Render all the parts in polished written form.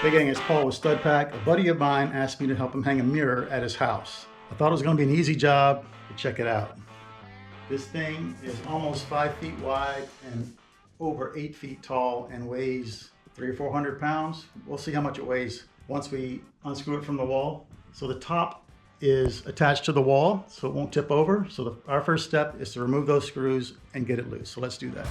Hey gang, it's Paul with Stud Pack. A buddy of mine asked me to help him hang a mirror at his house. I thought it was going to be an easy job, but check it out. This thing is almost 5 feet wide and over 8 feet tall and weighs 300 or 400 pounds. We'll see how much it weighs once we unscrew it from the wall. So the top is attached to the wall so it won't tip over. So our first step is to remove those screws and get it loose. So let's do that.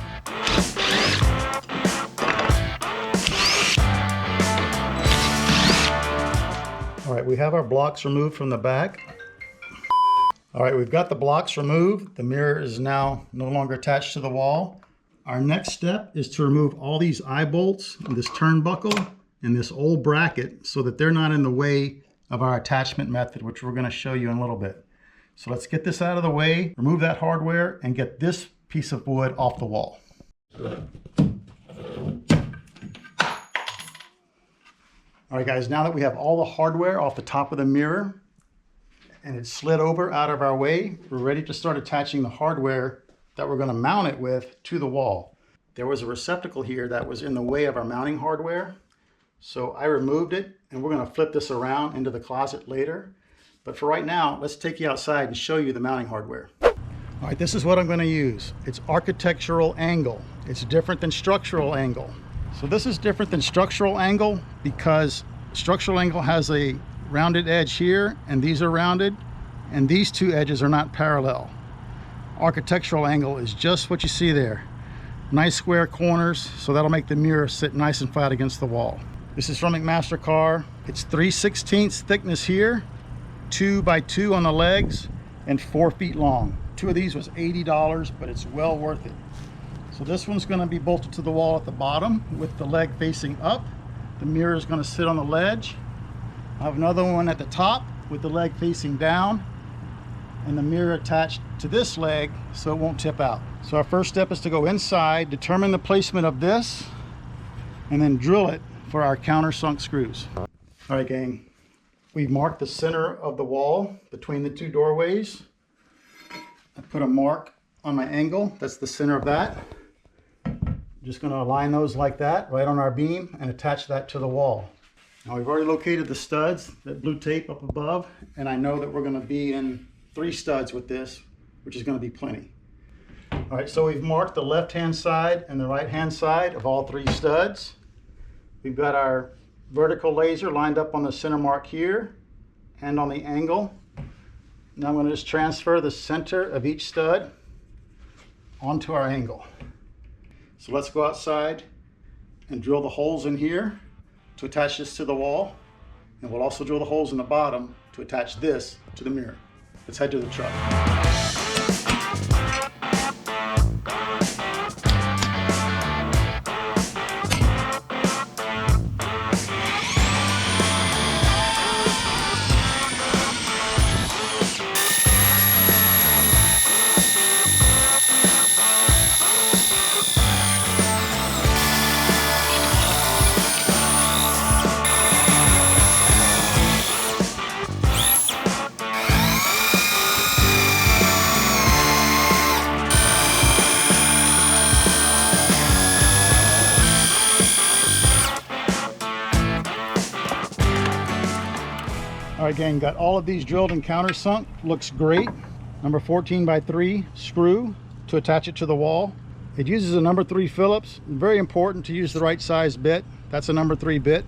All right, we have our blocks removed from the back. All right, we've got the blocks removed. The mirror is now no longer attached to the wall. Our next step is to remove all these eye bolts, this turnbuckle, and this old bracket so that they're not in the way of our attachment method, which we're going to show you in a little bit. So let's get this out of the way, remove that hardware, and get this piece of wood off the wall. All right, guys, now that we have all the hardware off the top of the mirror and it's slid over out of our way, we're ready to start attaching the hardware that we're going to mount it with to the wall. There was a receptacle here that was in the way of our mounting hardware, so I removed it, and we're going to flip this around into the closet later. But for right now, let's take you outside and show you the mounting hardware. All right, this is what I'm going to use. It's architectural angle. It's different than structural angle. So this is different than structural angle because structural angle has a rounded edge here, and these are rounded, and these two edges are not parallel. Architectural angle is just what you see there. Nice square corners, so that'll make the mirror sit nice and flat against the wall. This is from McMaster-Carr. It's 3/16 thickness here, 2 by 2 on the legs, and 4 feet long. Two of these was $80, but it's well worth it. So this one's going to be bolted to the wall at the bottom with the leg facing up. The mirror is going to sit on the ledge. I have another one at the top with the leg facing down and the mirror attached to this leg so it won't tip out. So our first step is to go inside, determine the placement of this, and then drill it for our countersunk screws. All right, gang, we've marked the center of the wall between the two doorways. I put a mark on my angle. That's the center of that. I'm just going to align those like that right on our beam and attach that to the wall. Now we've already located the studs, that blue tape up above, and I know that we're going to be in 3 studs with this, which is going to be plenty. All right, so we've marked the left-hand side and the right-hand side of all 3 studs. We've got our vertical laser lined up on the center mark here and on the angle. Now I'm going to just transfer the center of each stud onto our angle. So let's go outside and drill the holes in here to attach this to the wall. And we'll also drill the holes in the bottom to attach this to the mirror. Let's head to the truck. All right, gang, got all of these drilled and countersunk. Looks great. Number 14 by 3 screw to attach it to the wall. It uses a number 3 Phillips. Very important to use the right size bit. That's a number 3 bit.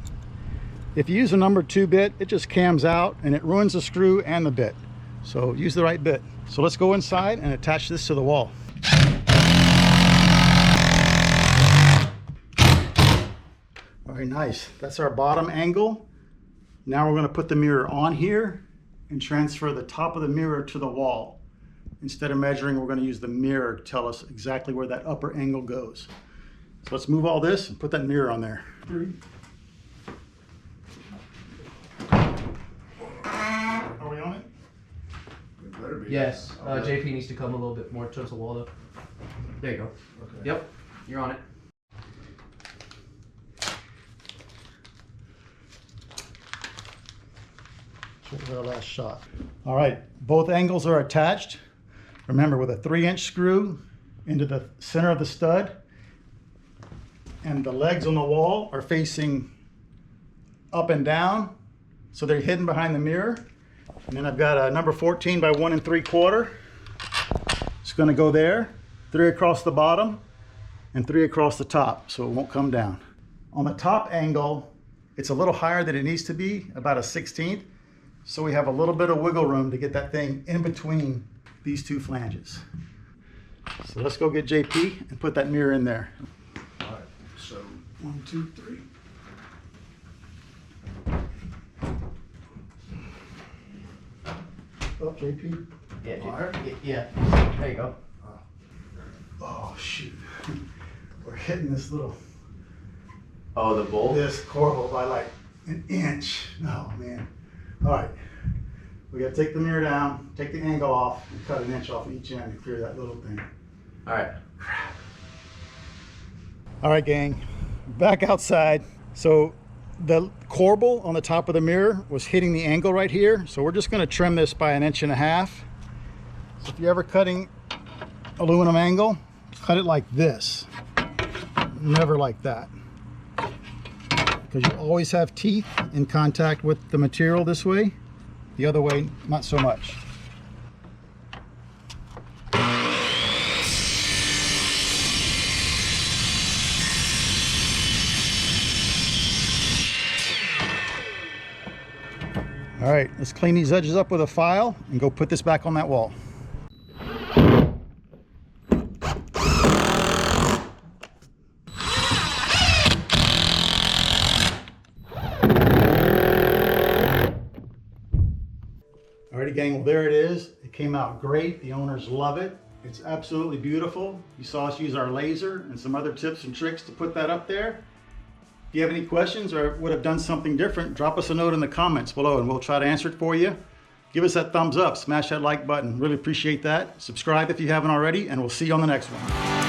If you use a number 2 bit, it just cams out and it ruins the screw and the bit. So use the right bit. So let's go inside and attach this to the wall. All right, nice. That's our bottom angle. Now we're going to put the mirror on here and transfer the top of the mirror to the wall. Instead of measuring, we're going to use the mirror to tell us exactly where that upper angle goes. So let's move all this and put that mirror on there. Are we on it? It better be. Yes. Okay. JP needs to come a little bit more towards the wall though. There you go. Okay. Yep. You're on it. What was our last shot? All right, both angles are attached. Remember, with a 3-inch screw into the center of the stud, and the legs on the wall are facing up and down, so they're hidden behind the mirror. And then I've got a number 14 by 1 3/4. It's going to go there, 3 across the bottom and 3 across the top, so it won't come down. On the top angle, it's a little higher than it needs to be, about a 1/16. So we have a little bit of wiggle room to get that thing in between these two flanges. So let's go get JP and put that mirror in there. All right, so 1, 2, 3. Up, JP. Yeah, Fire? yeah. There you go. Oh, shoot. We're hitting this little, Oh, the bolt? this corbel by like an inch. Oh, man. All right. We got to take the mirror down, take the angle off, and cut an inch off each end and clear that little thing. Alright. All right, gang, back outside. So the corbel on the top of the mirror was hitting the angle right here. So we're just going to trim this by 1.5 inches. So if you're ever cutting aluminum angle, cut it like this, never like that. Because you always have teeth in contact with the material this way. The other way, not so much. All right, let's clean these edges up with a file and go put this back on that wall. Alrighty, gang, well, there it is. It came out great. The owners love it. It's absolutely beautiful. You saw us use our laser and some other tips and tricks to put that up there. If you have any questions or would have done something different, drop us a note in the comments below and we'll try to answer it for you. Give us that thumbs up, smash that like button. Really appreciate that. Subscribe if you haven't already, and we'll see you on the next one.